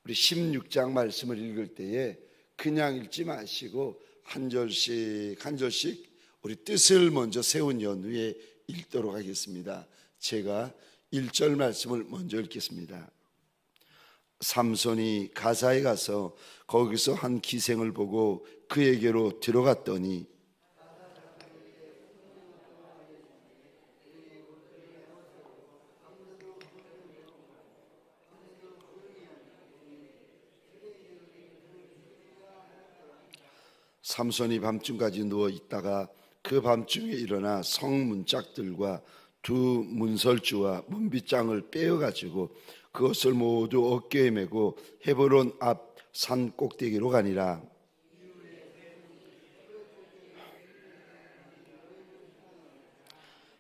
우리 16장 말씀을 읽을 때에 그냥 읽지 마시고 한 절씩 한 절씩 우리 뜻을 먼저 세운 연후에 읽도록 하겠습니다. 제가 1절 말씀을 먼저 읽겠습니다. 삼손이 가사에 가서 거기서 한 기생을 보고 그에게로 들어갔더니 삼손이 밤중까지 누워 있다가 그 밤중에 일어나 성문짝들과 두 문설주와 문빗장을 빼어가지고 그것을 모두 어깨에 메고 헤브론 앞 산 꼭대기로 가니라.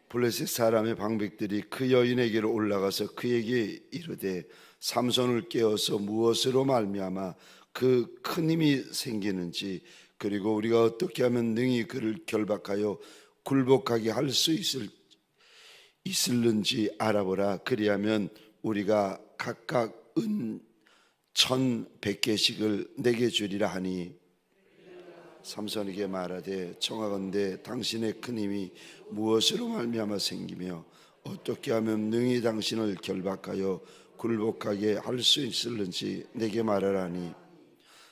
블레셋 사람의 방백들이 그 여인에게로 올라가서 그에게 이르되 삼손을 깨어서 무엇으로 말미암아 그 큰 힘이 생기는지 그리고 우리가 어떻게 하면 능히 그를 결박하여 굴복하게 할 수 있을는지 알아보라. 그리하면 우리가 각각 은 1,100개씩을 내게 주리라 하니 삼손에게 말하되 청하건대 당신의 큰 힘이 무엇으로 말미암아 생기며 어떻게 하면 능히 당신을 결박하여 굴복하게 할 수 있을는지 내게 말하라니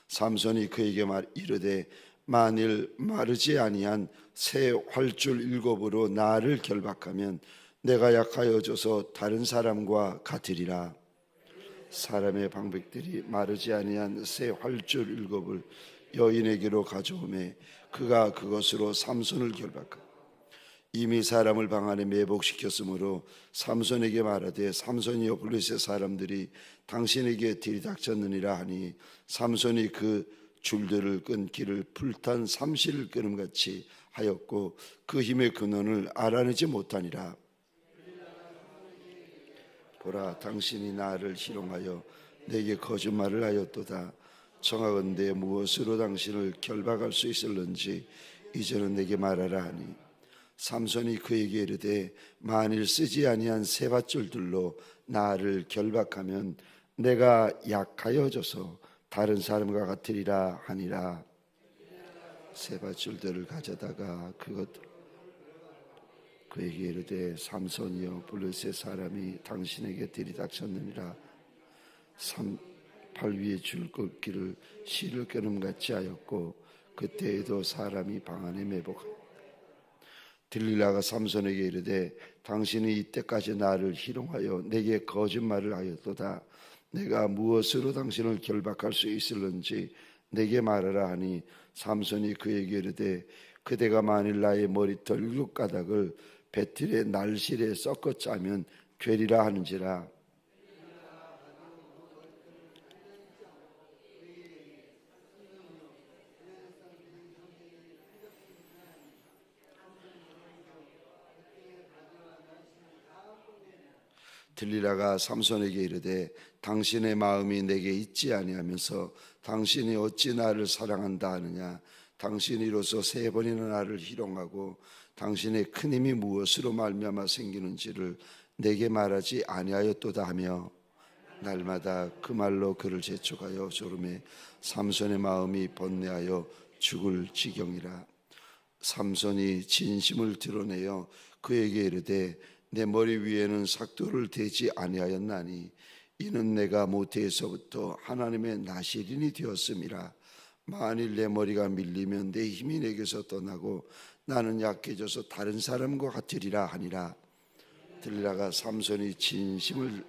삼손이 그에게 이르되 만일 마르지 아니한 새 활줄 7으로 나를 결박하면 내가 약하여져서 다른 사람과 같으리라. 사람의 방백들이 마르지 아니한 새 활줄 7을 여인에게로 가져오매 그가 그것으로 삼손을 결박하고 이미 사람을 방 안에 매복시켰으므로 삼손에게 말하되 삼손이여 블레셋 사람들이 당신에게 들이닥쳤느니라 하니 삼손이 그 줄들을 끊기를 불탄 삼시를 끊음같이 하였고 그 힘의 근원을 알아내지 못하니라. 보라 당신이 나를 희롱하여 내게 거짓말을 하였도다. 청하건대 무엇으로 당신을 결박할 수 있을는지 이제는 내게 말하라 하니 삼손이 그에게 이르되 만일 쓰지 아니한 새 밧줄들로 나를 결박하면 내가 약하여져서 다른 사람과 같으리라 하니라. 새 밧줄들을 가져다가 그에게 이르되 삼손이여 블레셋 사람이 당신에게 들이닥쳤느니라. 팔 위에 줄 꺾기를 실을 끊음같이 하였고 그때에도 사람이 방 안에 매복하였다. 들릴라가 삼손에게 이르되 당신이 이때까지 나를 희롱하여 내게 거짓말을 하였도다. 내가 무엇으로 당신을 결박할 수 있을는지 내게 말하라 하니 삼손이 그에게 이르되 그대가 만일 나의 머리털 7가닥을 배틀의 날실에 섞어 짜면 되리라 하는지라. 들리라가 삼손에게 이르되 당신의 마음이 내게 있지 아니하면서 당신이 어찌 나를 사랑한다 하느냐. 당신이 이로써 3번이나 나를 희롱하고 당신의 큰 힘이 무엇으로 말미암아 생기는지를 내게 말하지 아니하였도다 하며 날마다 그 말로 그를 재촉하여 졸음에 삼손의 마음이 번뇌하여 죽을 지경이라. 삼손이 진심을 드러내어 그에게 이르되 내 머리 위에는 삭도를 대지 아니하였나니 이는 내가 모태에서부터 하나님의 나실인이 되었음이라. 만일 내 머리가 밀리면 내 힘이 내게서 떠나고 나는 약해져서 다른 사람과 같으리라 하니라. 들리라가 삼손이 진심을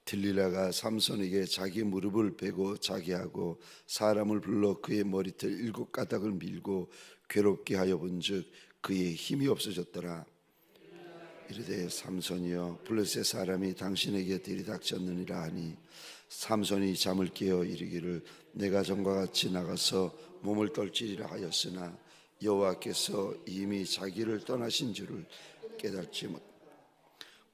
들리라가 삼손에게 자기 무릎을 베고 자기하고 사람을 불러 그의 머리털 7가닥을 밀고 괴롭게 하여 본즉 그의 힘이 없어졌더라. 이르되 삼손이여 블레셋 사람이 당신에게 들이닥쳤느니라 하니 삼손이 잠을 깨어 이르기를 내가 전과 같이 나가서 몸을 떨치리라 하였으나 여호와께서 이미 자기를 떠나신 줄을 깨닫지 못.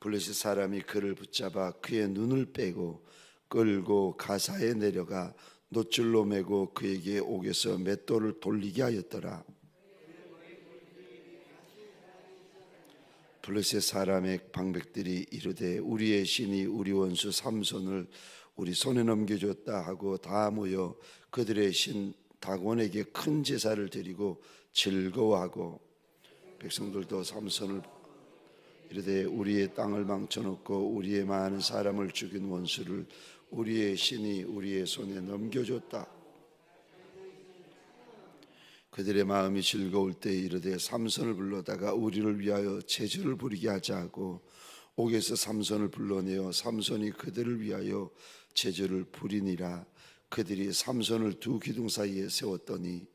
블레셋 사람이 그를 붙잡아 그의 눈을 빼고 끌고 가사에 내려가 노줄로 매고 그에게 옥에서 맷돌을 돌리게 하였더라. 블레셋 사람의 방백들이 이르되 우리의 신이 우리 원수 삼손을 우리 손에 넘겨줬다 하고 다 모여 그들의 신 다곤에게 큰 제사를 드리고 즐거워하고, 백성들도 삼손을 이르되 우리의 땅을 망쳐놓고 우리의 많은 사람을 죽인 원수를 우리의 신이 우리의 손에 넘겨줬다. 그들의 마음이 즐거울 때 이르되 삼손을 불러다가 우리를 위하여 제주를 부리게 하자 하고 옥에서 삼손을 불러내어 삼손이 그들을 위하여 제주를 부리니라. 그들이 삼손을 두 기둥 사이에 세웠더니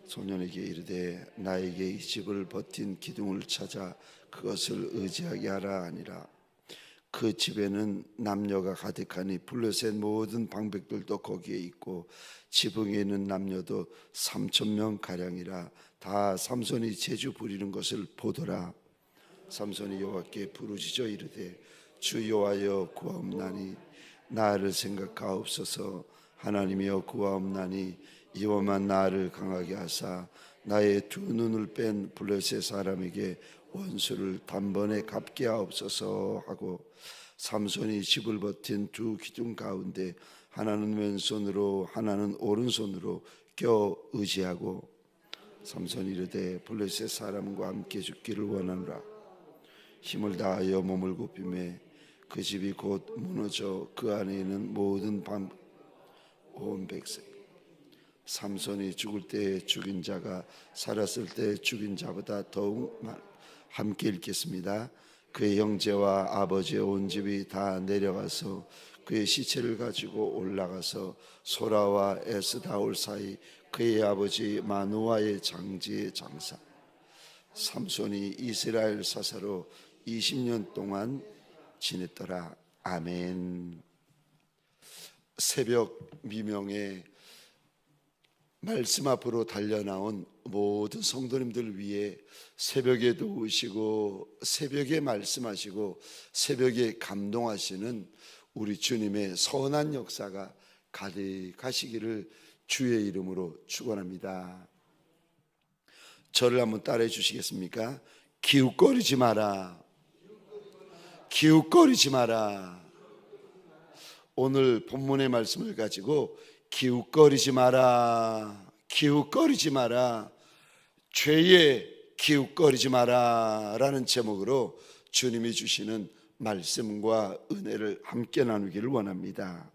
소년에게 이르되 나에게 이 집을 버틴 기둥을 찾아 그것을 의지하게 하라 하니라. 그 집에는 남녀가 가득하니 블레셋 모든 방백들도 거기에 있고 지붕에 있는 남녀도 3,000명 가량이라. 다 삼손이 제주 부리는 것을 보더라. 삼손이 여호와께 부르짖어 이르되 주 여호와여 구하옵나니 나를 생각하옵소서. 하나님이여 구하옵나니 이와만 나를 강하게 하사 나의 두 눈을 뺀 블레셋 사람에게 원수를 단번에 갚게 하옵소서 하고, 삼손이 집을 버틴 두 기둥 가운데 하나는 왼손으로 하나는 오른손으로 껴 의지하고, 삼손이 이르되 블레셋 사람과 함께 죽기를 원하노라. 힘을 다하여 몸을 굽히매 그 집이 곧 무너져 그 안에 있는 모든 온 백성, 삼손이 죽을 때 죽인 자가 살았을 때 죽인 자보다 더욱 함께 읽겠습니다. 그의 형제와 아버지의 온 집이 다 내려가서 그의 시체를 가지고 올라가서 소라와 에스다올 사이 그의 아버지 마누아의 장지에 장사. 삼손이 이스라엘 사사로 20년 동안 지냈더라. 아멘. 새벽 미명에 말씀 앞으로 달려나온 모든 성도님들 위해 새벽에 도우시고 새벽에 말씀하시고 새벽에 감동하시는 우리 주님의 선한 역사가 가득하시기를 주의 이름으로 축원합니다. 저를 한번 따라해 주시겠습니까? 기웃거리지 마라. 기웃거리지 마라. 오늘 본문의 말씀을 가지고 기웃거리지 마라, 기웃거리지 마라, 죄에 기웃거리지 마라 라는 제목으로 주님이 주시는 말씀과 은혜를 함께 나누기를 원합니다.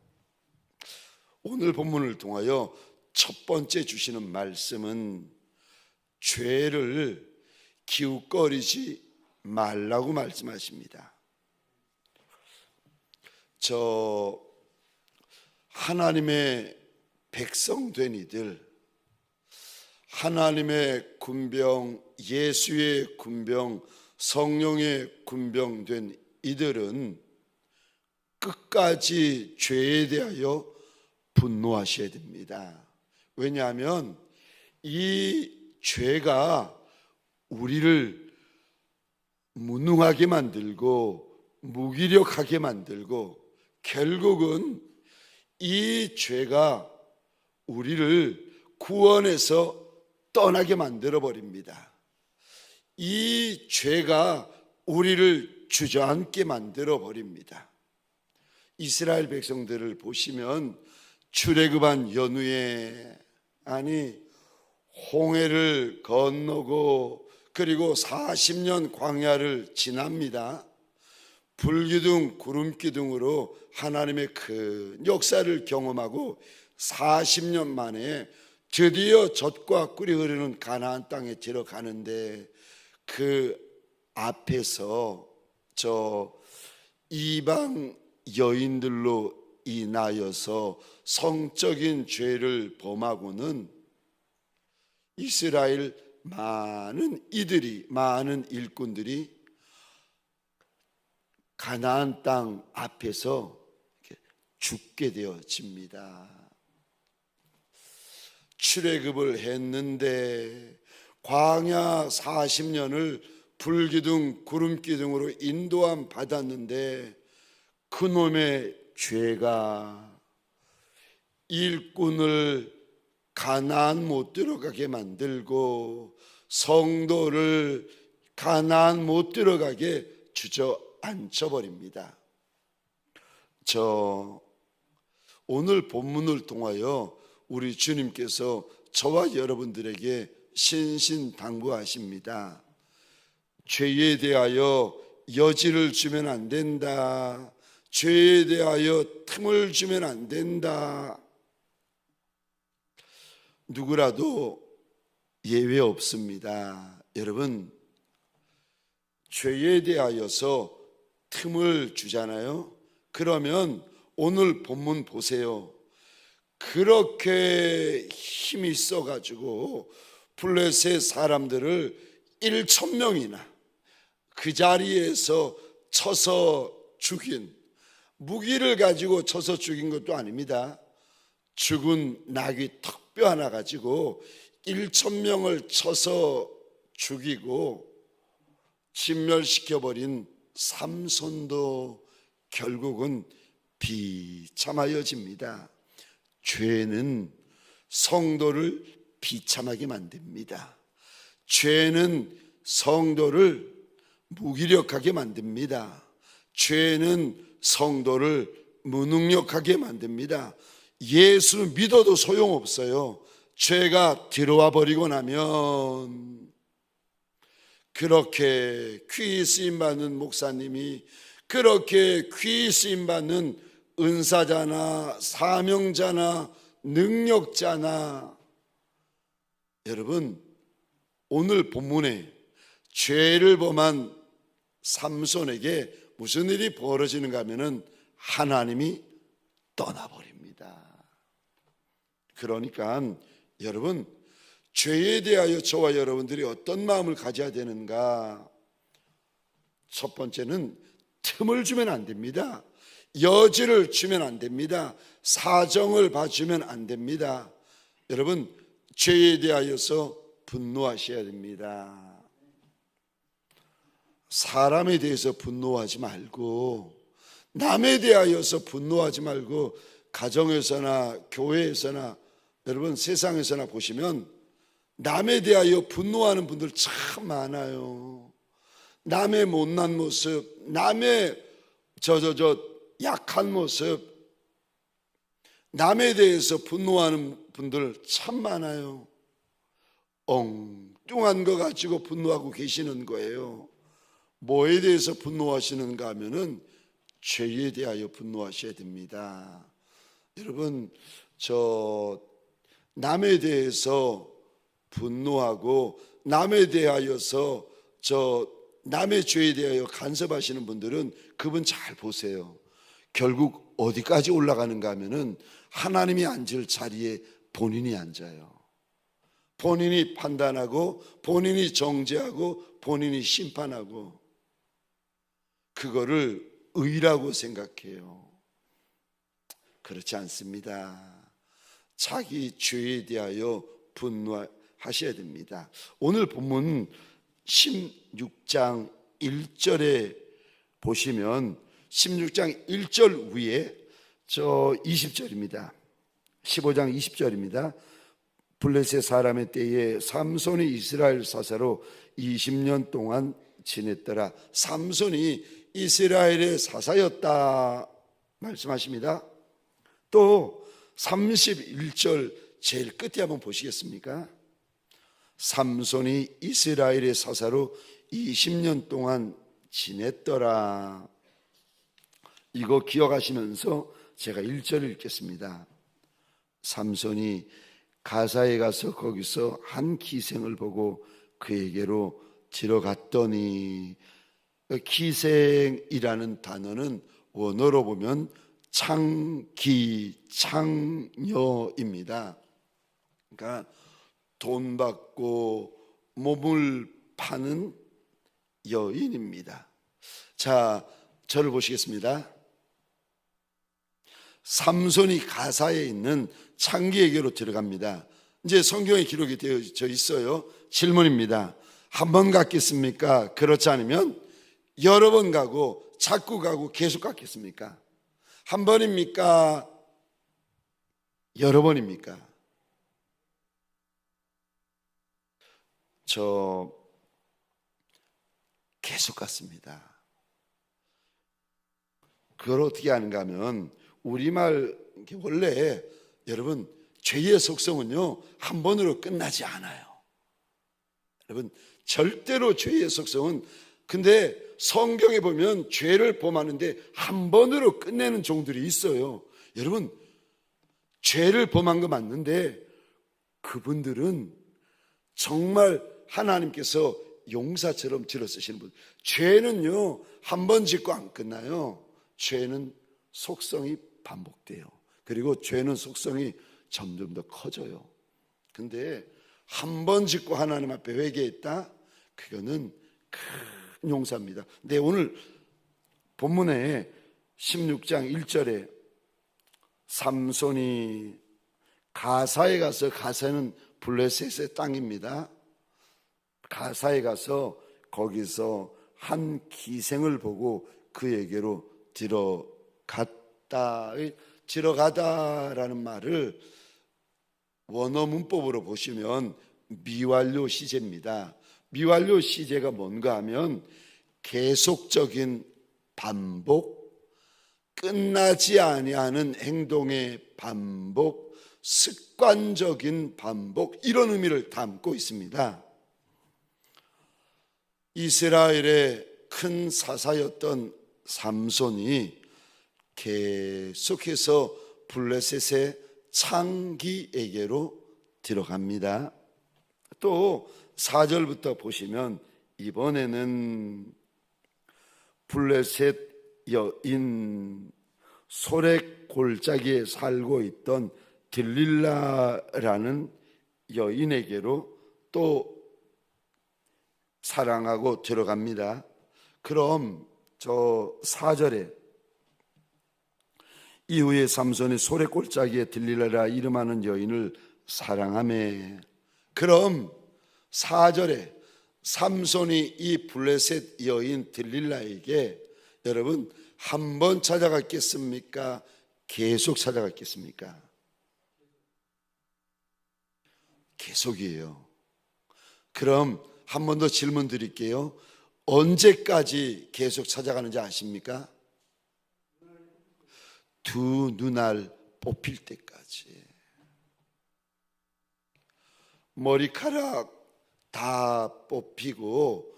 오늘 본문을 통하여 첫 번째 주시는 말씀은 죄를 기웃거리지 말라고 말씀하십니다. 하나님의 백성 된 이들, 하나님의 군병, 예수의 군병, 성령의 군병 된 이들은 끝까지 죄에 대하여 분노하셔야 됩니다. 왜냐하면 이 죄가 우리를 무능하게 만들고 무기력하게 만들고 결국은 이 죄가 우리를 구원에서 떠나게 만들어 버립니다. 이 죄가 우리를 주저앉게 만들어 버립니다. 이스라엘 백성들을 보시면 출애굽한 연후에 홍해를 건너고 그리고 40년 광야를 지납니다. 불기둥 구름기둥으로 하나님의 큰 역사를 경험하고 40년 만에 드디어 젖과 꿀이 흐르는 가나안 땅에 들어가는데 그 앞에서 이방 여인들로 인하여서 성적인 죄를 범하고는 이스라엘 많은 일꾼들이 가나안 땅 앞에서 죽게 되어집니다. 출애굽을 했는데 광야 40년을 불기둥 구름기둥으로 인도함 받았는데 그놈의 죄가 일꾼을 가나안 못 들어가게 만들고 성도를 가나안 못 들어가게 주저앉혀버립니다. 오늘 본문을 통하여 우리 주님께서 저와 여러분들에게 신신당부하십니다. 죄에 대하여 여지를 주면 안 된다. 죄에 대하여 틈을 주면 안 된다. 누구라도 예외 없습니다. 여러분, 죄에 대하여서 틈을 주잖아요. 그러면 오늘 본문 보세요. 그렇게 힘이 있어가지고 블레셋 사람들을 1,000명이나 그 자리에서 쳐서 죽인, 무기를 가지고 쳐서 죽인 것도 아닙니다. 죽은 나귀 턱뼈 하나 가지고 1,000명을 쳐서 죽이고 진멸시켜버린 삼손도 결국은 비참하여집니다. 죄는 성도를 비참하게 만듭니다. 죄는 성도를 무기력하게 만듭니다. 죄는 성도를 무능력하게 만듭니다. 예수 믿어도 소용없어요. 죄가 들어와 버리고 나면 그렇게 귀 쓰임받는 목사님이, 그렇게 귀 쓰임받는 은사자나 사명자나 능력자나, 여러분, 오늘 본문에 죄를 범한 삼손에게 무슨 일이 벌어지는가 하면은 하나님이 떠나버립니다. 그러니까 여러분, 죄에 대하여 저와 여러분들이 어떤 마음을 가져야 되는가? 첫 번째는 틈을 주면 안 됩니다. 여지를 주면 안 됩니다. 사정을 봐주면 안 됩니다. 여러분, 죄에 대하여서 분노하셔야 됩니다. 사람에 대해서 분노하지 말고, 남에 대하여서 분노하지 말고, 가정에서나 교회에서나 여러분 세상에서나 보시면 남에 대하여 분노하는 분들 참 많아요. 남의 못난 모습, 남의 약한 모습, 남에 대해서 분노하는 분들 참 많아요. 엉뚱한 거 가지고 분노하고 계시는 거예요. 뭐에 대해서 분노하시는가 하면은 죄에 대하여 분노하셔야 됩니다. 여러분, 남에 대해서 분노하고 남에 대하여서 남의 죄에 대하여 간섭하시는 분들은 그분 잘 보세요. 결국 어디까지 올라가는가 하면은 하나님이 앉을 자리에 본인이 앉아요. 본인이 판단하고 본인이 정죄하고 본인이 심판하고, 그거를 의라고 생각해요. 그렇지 않습니다. 자기 죄에 대하여 분노하셔야 됩니다. 오늘 본문 16장 1절에 보시면 16장 1절 위에 20절입니다. 15장 20절입니다. 블레셋 사람의 때에 삼손이 이스라엘 사사로 20년 동안 지냈더라. 삼손이 이스라엘의 사사였다 말씀하십니다. 또 31절 제일 끝에 한번 보시겠습니까? 삼손이 이스라엘의 사사로 20년 동안 지냈더라. 이거 기억하시면서 제가 1절을 읽겠습니다. 삼손이 가사에 가서 거기서 한 기생을 보고 그에게로 들어갔더니, 기생이라는 단어는 원어로 보면 창기, 창녀입니다. 그러니까 돈 받고 몸을 파는 여인입니다. 자, 저를 보시겠습니다. 삼손이 가사에 있는 창기에게로 들어갑니다. 이제 성경에 기록이 되어져 있어요. 질문입니다. 한 번 갔겠습니까? 그렇지 않으면 여러 번 가고 자꾸 가고 계속 갔겠습니까? 한 번입니까? 여러 번입니까? 저 계속 갔습니다. 그걸 어떻게 하는가 하면 우리말 원래 여러분 죄의 속성은요 한 번으로 끝나지 않아요. 여러분 절대로 죄의 속성은 근데 성경에 보면 죄를 범하는데 한 번으로 끝내는 종들이 있어요. 여러분 죄를 범한 거 맞는데 그분들은 정말 하나님께서 용사처럼 들어쓰시는 분. 죄는요 한 번 짓고 안 끝나요. 죄는 속성이 반복돼요. 그리고 죄는 속성이 점점 더 커져요. 근데 한 번 짓고 하나님 앞에 회개했다? 그거는 큰 용사입니다. 근데 오늘 본문에 16장 1절에 삼손이 가사에 가서, 가사는 블레셋의 땅입니다. 가사에 가서 거기서 한 기생을 보고 그에게로 들어가다라는 말을 원어 문법으로 보시면 미완료 시제입니다. 미완료 시제가 뭔가 하면 계속적인 반복, 끝나지 아니하는 행동의 반복, 습관적인 반복, 이런 의미를 담고 있습니다. 이스라엘의 큰 사사였던 삼손이 계속해서 블레셋의 창기에게로 들어갑니다. 또 4절부터 보시면 이번에는 블레셋 여인 소렉 골짜기에 살고 있던 들릴라라는 여인에게로 또 사랑하고 들어갑니다. 그럼 저 4절에 이후에 삼손이 소렉 골짜기에 들릴라라 이름하는 여인을 사랑하매, 그럼 4절에 삼손이 이 블레셋 여인 들릴라에게 여러분 한 번 찾아갔겠습니까? 계속 찾아갔겠습니까? 계속이에요. 그럼 한 번 더 질문 드릴게요. 언제까지 계속 찾아가는지 아십니까? 두 눈알 뽑힐 때까지. 머리카락 다 뽑히고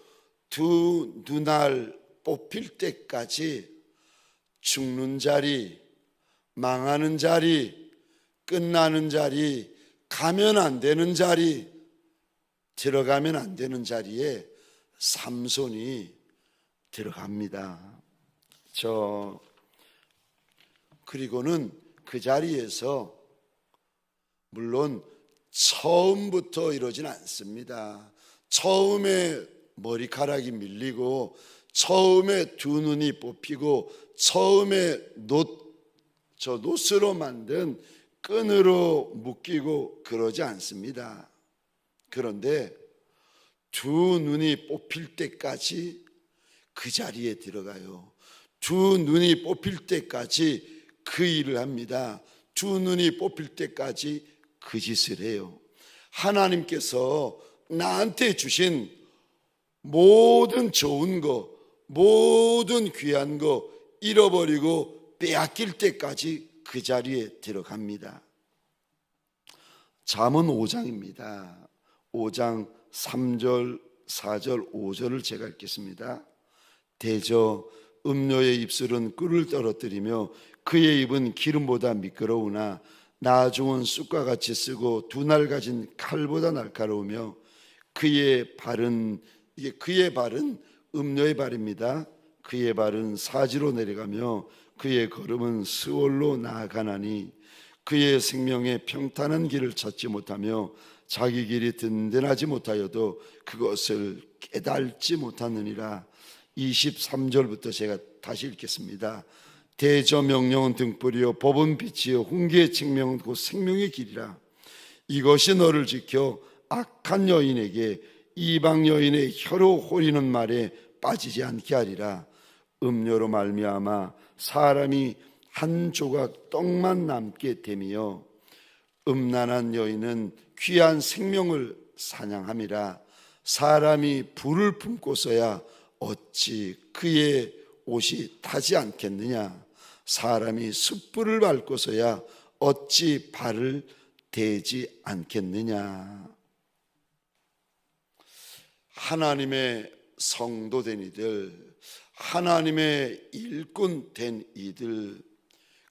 두 눈알 뽑힐 때까지 죽는 자리, 망하는 자리, 끝나는 자리, 가면 안 되는 자리, 들어가면 안 되는 자리에 삼손이 들어갑니다. 그리고는 그 자리에서 물론 처음부터 이러진 않습니다. 처음에 머리카락이 밀리고 처음에 두 눈이 뽑히고 처음에 노스로 만든 끈으로 묶이고 그러지 않습니다. 그런데 두 눈이 뽑힐 때까지 그 자리에 들어가요. 두 눈이 뽑힐 때까지 그 일을 합니다. 두 눈이 뽑힐 때까지 그 짓을 해요. 하나님께서 나한테 주신 모든 좋은 거, 모든 귀한 거 잃어버리고 빼앗길 때까지 그 자리에 들어갑니다. 잠언 5장입니다. 5장 3절, 4절, 5절을 제가 읽겠습니다. 대저 음료의 입술은 꿀을 떨어뜨리며 그의 입은 기름보다 미끄러우나 나중은 쑥과 같이 쓰고 두 날 가진 칼보다 날카로우며 그의 발은 음료의 발입니다. 그의 발은 사지로 내려가며 그의 걸음은 스올로 나아가나니 그의 생명에 평탄한 길을 찾지 못하며 자기 길이 든든하지 못하여도 그것을 깨달지 못하느니라. 23절부터 제가 다시 읽겠습니다. 대저 명령은 등불이요 법은 빛이요 훈계의 책명은 곧 생명의 길이라. 이것이 너를 지켜 악한 여인에게 이방 여인의 혀로 호리는 말에 빠지지 않게 하리라. 음료로 말미암아 사람이 한 조각 떡만 남게 되며 음란한 여인은 귀한 생명을 사냥함이라. 사람이 불을 품고서야 어찌 그의 옷이 타지 않겠느냐. 사람이 숯불을 밟고서야 어찌 발을 대지 않겠느냐. 하나님의 성도된 이들, 하나님의 일꾼 된 이들,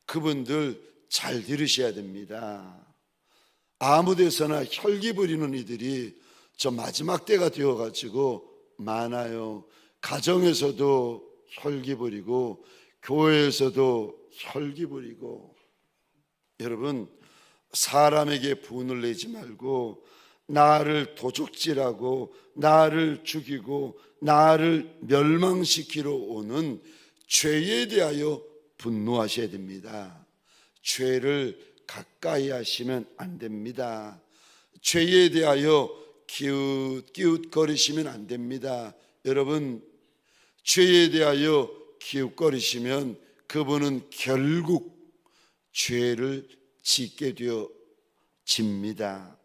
그분들 잘 들으셔야 됩니다. 아무 데서나 혈기 부리는 이들이 저 마지막 때가 되어가지고 많아요. 가정에서도 혈기 부리고 교회에서도 혈기 부리고. 여러분, 사람에게 분을 내지 말고 나를 도적질하고 나를 죽이고 나를 멸망시키러 오는 죄에 대하여 분노하셔야 됩니다. 죄를 가까이 하시면 안 됩니다. 죄에 대하여 기웃기웃거리시면 안 됩니다. 여러분, 죄에 대하여 기웃거리시면 그분은 결국 죄를 짓게 되어집니다.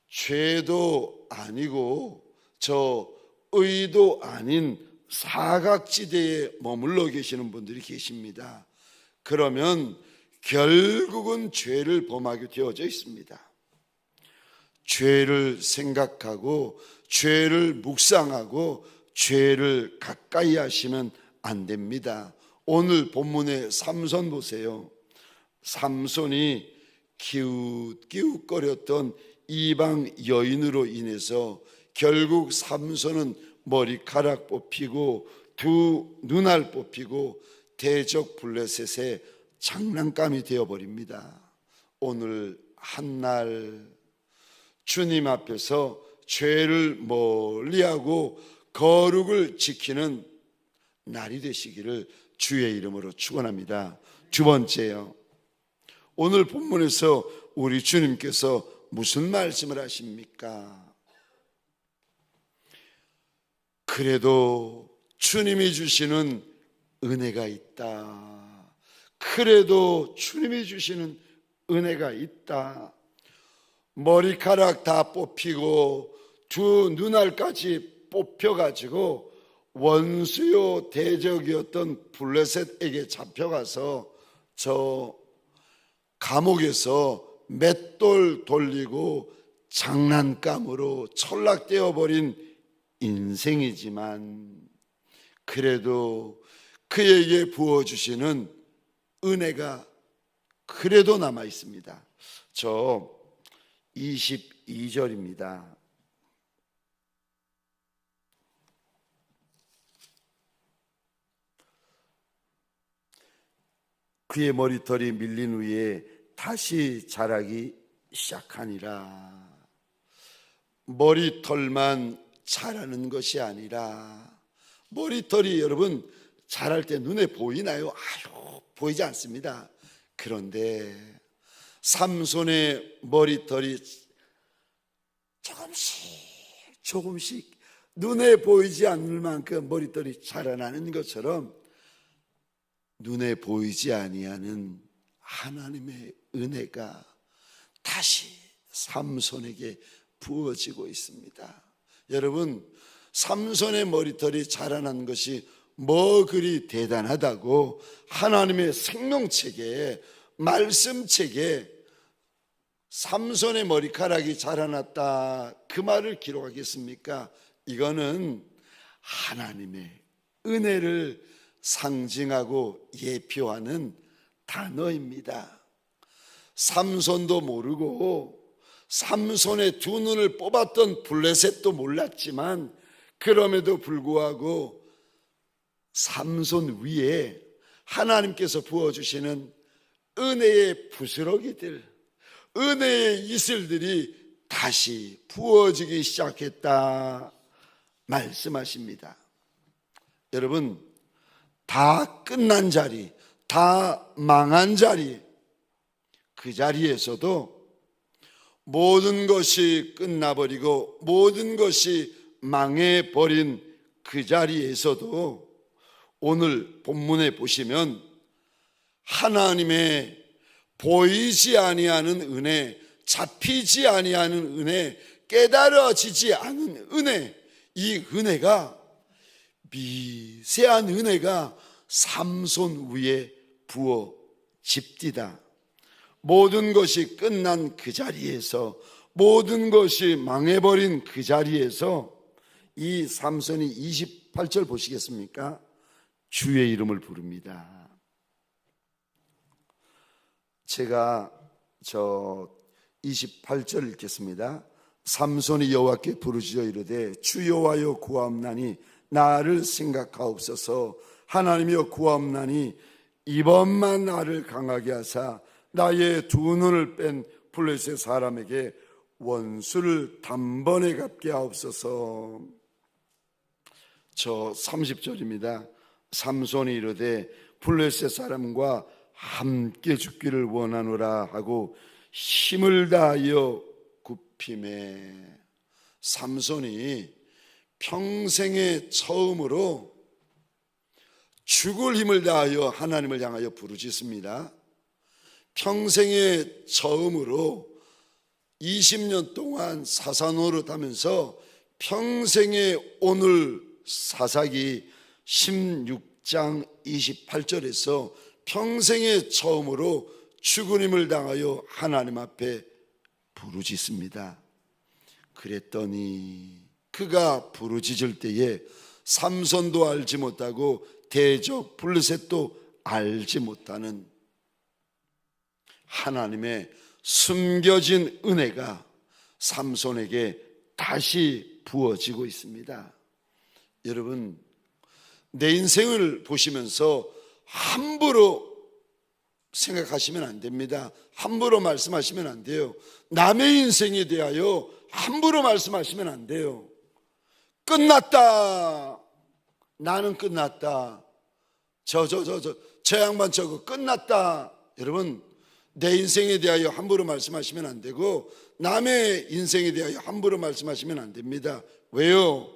죄도 아니고 저 의도 아닌 사각지대에 머물러 계시는 분들이 계십니다. 그러면 결국은 죄를 범하게 되어져 있습니다. 죄를 생각하고 죄를 묵상하고 죄를 가까이 하시면 안 됩니다. 오늘 본문의 삼손 보세요. 삼손이 기웃기웃거렸던 이방 여인으로 인해서 결국 삼손은 머리카락 뽑히고 두 눈알 뽑히고 대적 블레셋의 장난감이 되어버립니다. 오늘 한날 주님 앞에서 죄를 멀리하고 거룩을 지키는 날이 되시기를 주의 이름으로 축원합니다. 두 번째요, 오늘 본문에서 우리 주님께서 무슨 말씀을 하십니까? 그래도 주님이 주시는 은혜가 있다. 그래도 주님이 주시는 은혜가 있다. 머리카락 다 뽑히고 두 눈알까지 뽑혀가지고 원수요 대적이었던 블레셋에게 잡혀가서 저 감옥에서 맷돌 돌리고 장난감으로 철락되어 버린 인생이지만 그래도 그에게 부어주시는 은혜가 그래도 남아 있습니다. 저 22절입니다. 그의 머리털이 밀린 후에 다시 자라기 시작하니라. 머리털만 자라는 것이 아니라, 머리털이 여러분 자랄 때 눈에 보이나요? 아유, 보이지 않습니다. 그런데 삼손의 머리털이 조금씩 눈에 보이지 않을 만큼 머리털이 자라나는 것처럼 눈에 보이지 아니하는 하나님의 은혜가 다시 삼손에게 부어지고 있습니다. 여러분, 삼손의 머리털이 자라난 것이 뭐 그리 대단하다고 하나님의 생명책에, 말씀책에 삼손의 머리카락이 자라났다 그 말을 기록하겠습니까? 이거는 하나님의 은혜를 상징하고 예표하는 단어입니다. 삼손도 모르고 삼손의 두 눈을 뽑았던 블레셋도 몰랐지만 그럼에도 불구하고 삼손 위에 하나님께서 부어주시는 은혜의 부스러기들, 은혜의 이슬들이 다시 부어지기 시작했다 말씀하십니다. 여러분, 다 끝난 자리, 다 망한 자리, 그 자리에서도 모든 것이 끝나버리고 모든 것이 망해버린 그 자리에서도 오늘 본문에 보시면 하나님의 보이지 아니하는 은혜, 잡히지 아니하는 은혜, 깨달아지지 않은 은혜, 이 은혜가, 미세한 은혜가 삼손 위에 부어집디다. 모든 것이 끝난 그 자리에서, 모든 것이 망해버린 그 자리에서 이 삼손이 28절 보시겠습니까? 주의 이름을 부릅니다. 제가 28절 읽겠습니다. 삼손이 여호와께 부르짖어 이르되 주 여호와여 구하옵나니 나를 생각하옵소서. 하나님이여 구하옵나니 이번만 나를 강하게 하사 나의 두 눈을 뺀 블레셋 사람에게 원수를 단번에 갚게 하옵소서. 30절입니다. 삼손이 이르되 블레셋 사람과 함께 죽기를 원하노라 하고 힘을 다하여 굽힘에, 삼손이 평생에 처음으로 죽을 힘을 다하여 하나님을 향하여 부르짖습니다. 평생에 처음으로 20년 동안 사사노릇하면서 평생에 오늘 사사기 16장 28절에서 평생에 처음으로 죽은 힘을 당하여 하나님 앞에 부르짖습니다. 그랬더니 그가 부르짖을 때에 삼손도 알지 못하고 대적 블레셋도 알지 못하는 하나님의 숨겨진 은혜가 삼손에게 다시 부어지고 있습니다. 여러분, 내 인생을 보시면서 함부로 생각하시면 안 됩니다. 함부로 말씀하시면 안 돼요. 남의 인생에 대하여 함부로 말씀하시면 안 돼요. 끝났다. 나는 끝났다. 저 양반 저거 끝났다. 여러분, 내 인생에 대하여 함부로 말씀하시면 안 되고 남의 인생에 대하여 함부로 말씀하시면 안 됩니다. 왜요?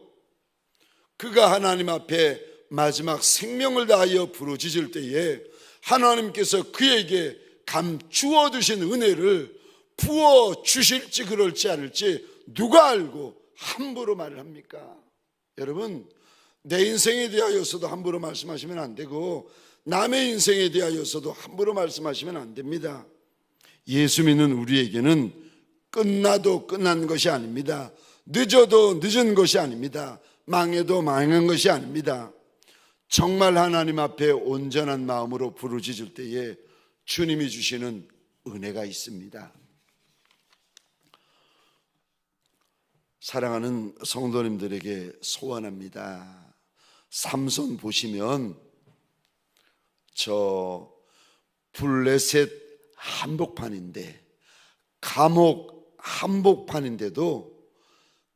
그가 하나님 앞에 마지막 생명을 다하여 부르짖을 때에 하나님께서 그에게 감추어 두신 은혜를 부어 주실지 그럴지 않을지 누가 알고 함부로 말을 합니까? 여러분, 내 인생에 대하여서도 함부로 말씀하시면 안 되고 남의 인생에 대하여서도 함부로 말씀하시면 안 됩니다. 예수 믿는 우리에게는 끝나도 끝난 것이 아닙니다. 늦어도 늦은 것이 아닙니다. 망해도 망한 것이 아닙니다. 정말 하나님 앞에 온전한 마음으로 부르짖을 때에 주님이 주시는 은혜가 있습니다. 사랑하는 성도님들에게 소원합니다. 삼손 보시면 저 블레셋 한복판인데, 감옥 한복판인데도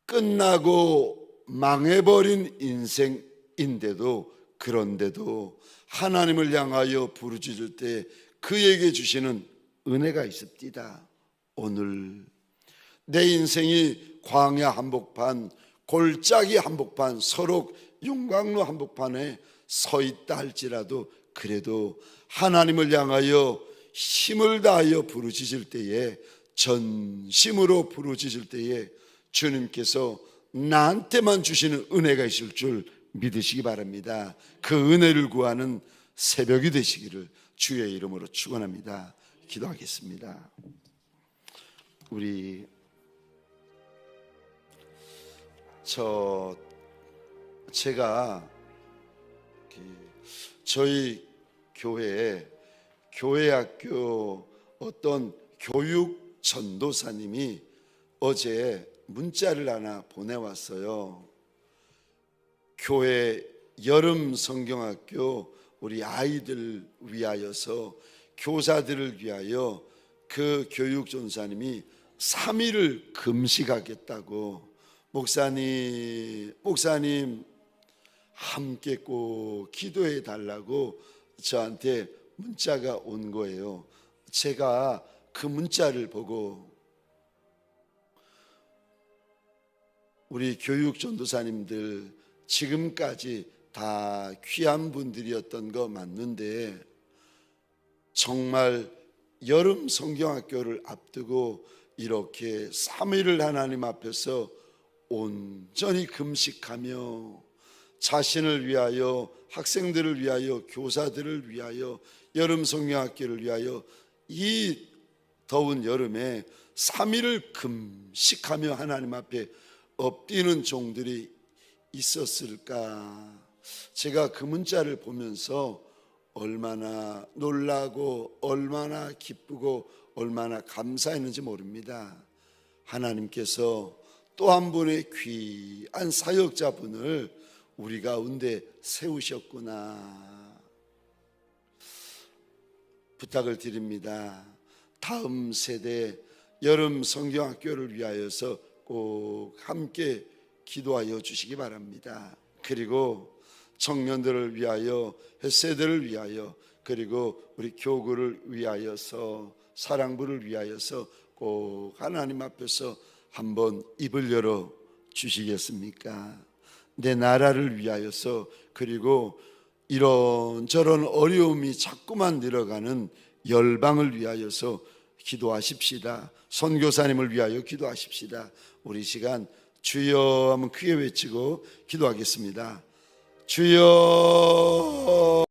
끝나고 망해버린 인생인데도, 그런데도 하나님을 향하여 부르짖을 때 그에게 주시는 은혜가 있습니다. 오늘 내 인생이 광야 한복판, 골짜기 한복판, 서록 용광로 한복판에 서 있다 할지라도 그래도 하나님을 향하여 힘을 다하여 부르짖을 때에, 전심으로 부르짖을 때에 주님께서 나한테만 주시는 은혜가 있을 줄 믿으시기 바랍니다. 그 은혜를 구하는 새벽이 되시기를 주의 이름으로 축원합니다. 기도하겠습니다. 우리 제가 저희 교회 학교 어떤 교육 전도사님이 어제 문자를 하나 보내왔어요. 교회 여름 성경학교 우리 아이들 위하여서, 교사들을 위하여 그 교육 전도사님이 3일을 금식하겠다고, 목사님 함께 꼭 기도해 달라고 저한테 문자가 온 거예요. 제가 그 문자를 보고 우리 교육 전도사님들 지금까지 다 귀한 분들이었던 거 맞는데 정말 여름 성경학교를 앞두고 이렇게 3일을 하나님 앞에서 온전히 금식하며 자신을 위하여, 학생들을 위하여, 교사들을 위하여, 여름 성경학교를 위하여 이 더운 여름에 3일을 금식하며 하나님 앞에 엎드리는 종들이 있었을까? 제가 그 문자를 보면서 얼마나 놀라고 얼마나 기쁘고 얼마나 감사했는지 모릅니다. 하나님께서 또 한 분의 귀한 사역자분을 우리 가운데 세우셨구나. 부탁을 드립니다. 다음 세대 여름 성경학교를 위하여서 꼭 함께 기도하여 주시기 바랍니다. 그리고 청년들을 위하여, 햇세대를 위하여, 그리고 우리 교구를 위하여서, 사랑부를 위하여서 꼭 하나님 앞에서 한번 입을 열어 주시겠습니까? 내 나라를 위하여서, 그리고 이런저런 어려움이 자꾸만 늘어가는 열방을 위하여서 기도하십시다. 선교사님을 위하여 기도하십시다. 우리 시간 주여 한번 크게 외치고 기도하겠습니다. 주여.